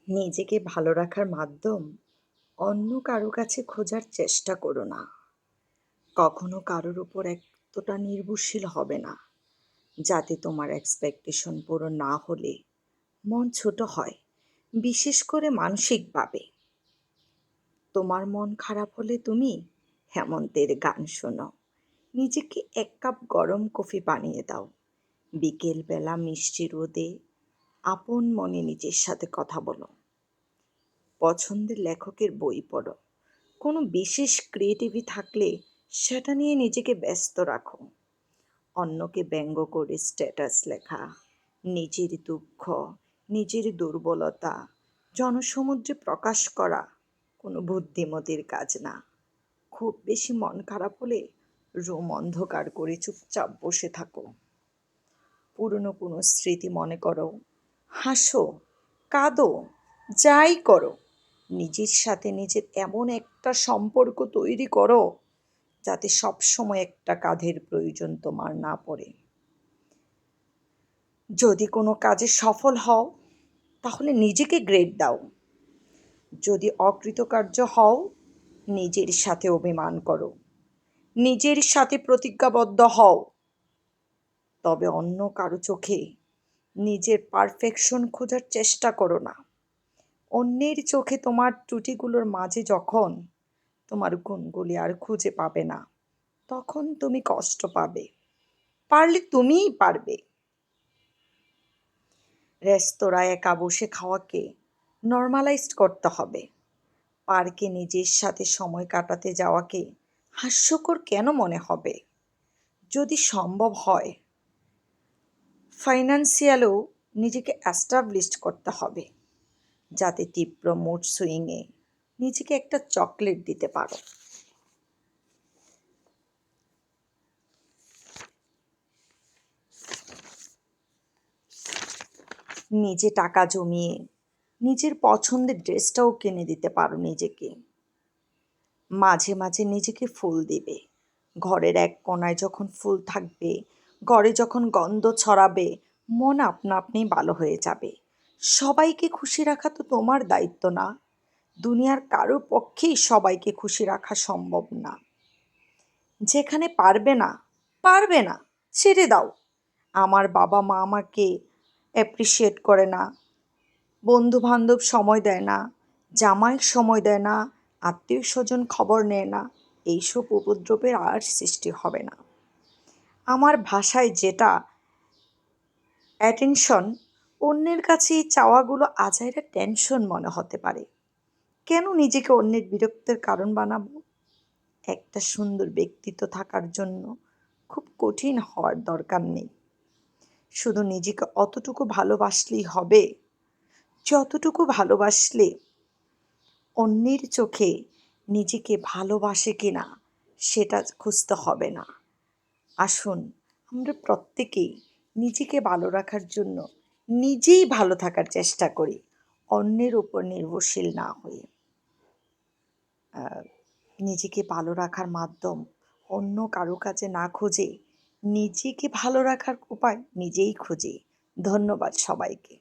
নিজেকে ভালো রাখার মাধ্যম অন্য কারো কাছে খোঁজার চেষ্টা করো না। কখনো কারোর উপর এতটা নির্ভরশীল হবে না যাতে তোমার এক্সপেকটেশন পুরো না হলে মন ছোট হয়, বিশেষ করে মানসিকভাবে। তোমার মন খারাপ হলে তুমি হেমন্তের গান শোনো, নিজেকে এক কাপ গরম কফি বানিয়ে দাও, বিকেলবেলা মিষ্টি রোদে আপন মনে নিজের সাথে কথা বলো, পছন্দের লেখকের বই পড়ো, কোনো বিশেষ ক্রিয়েটিভি থাকলে সেটা নিয়ে নিজেকে ব্যস্ত রাখো। অন্যকে ব্যঙ্গ করে স্ট্যাটাস লেখা, নিজের দুঃখ, নিজের দুর্বলতা জনসমুদ্রে প্রকাশ করা কোনো বুদ্ধিমতির কাজ না। খুব বেশি মন খারাপ হলে রুম অন্ধকার করে চুপচাপ বসে থাকো, পুরনো কোনো স্মৃতি মনে করো, হাসো, কাঁদো, যাই করো, নিজের সাথে নিজের এমন একটা সম্পর্ক তৈরি করো যাতে সবসময় একটা কাঁধের প্রয়োজন তোমার না পড়ে। যদি কোনো কাজে সফল হও তাহলে নিজেকে গ্রেড দাও, যদি অকৃতকার্য হও নিজের সাথে অভিমান করো, নিজের সাথে প্রতিজ্ঞাবদ্ধ হও। তবে অন্য কারো চোখে নিজের পারফেকশন খোঁজার চেষ্টা করো না। অন্যের চোখে তোমার ত্রুটিগুলোর মাঝে যখন তোমার গুণগুলি আর খুঁজে পাবে না, তখন তুমি কষ্ট পাবে। পারলে তুমিই পারবে। রেস্তোরাঁয় একা বসে খাওয়াকে নর্মালাইজড করতে হবে। পার্কে নিজের সাথে সময় কাটাতে যাওয়াকে হাস্যকর কেন মনে হবে? যদি সম্ভব হয় ফাইন্যান্সিয়ালও নিজেকে অ্যাস্টাবলিশড করতে হবে, যাতে তীব্র মুড সুইংয়ে নিজেকে একটা চকলেট দিতে পারো। নিজে টাকা জমিয়ে নিজের পছন্দের ড্রেসটাও কিনে দিতে পারো নিজেকে। মাঝে মাঝে নিজেকে ফুল দিবে, ঘরের এক কোণায় যখন ফুল থাকবে, ঘরে যখন গন্ধ ছড়াবে, মন আপনা আপনি ভালো হয়ে যাবে। সবাইকে খুশি রাখা তো তোমার দায়িত্ব না। দুনিয়ার কারো পক্ষেই সবাইকে খুশি রাখা সম্ভব না। যেখানে পারবে না, পারবে না, ছেড়ে দাও। আমার বাবা মা আমাকে অ্যাপ্রিসিয়েট করে না, বন্ধু বান্ধব সময় দেয় না, জামাই সময় দেয় না, আত্মীয় স্বজন খবর নেয় না, এইসব উপদ্রবের আর সৃষ্টি হবে না। আমার ভাষায় যেটা অ্যাটেনশন, অন্যের কাছে এই চাওয়াগুলো আজাইরা টেনশন মনে হতে পারে। কেন নিজেকে অন্যের বিরক্তের কারণ বানাবো? একটা সুন্দর ব্যক্তিত্ব থাকার জন্য খুব কঠিন হওয়ার দরকার নেই। শুধু নিজেকে অতটুকু ভালোবাসলেই হবে যতটুকু ভালোবাসলে অন্যের চোখে নিজেকে ভালোবাসে কিনা সেটা খুঁজতে হবে না। আসুন, আমরা প্রত্যেকেই নিজেকে ভালো রাখার জন্য নিজেই ভালো থাকার চেষ্টা করি, অন্যের উপর নির্ভরশীল না হয়ে। নিজেকে ভালো রাখার মাধ্যম অন্য কারো কাছে না খুঁজে নিজেকে ভালো রাখার উপায় নিজেই খুঁজি। ধন্যবাদ সবাইকে।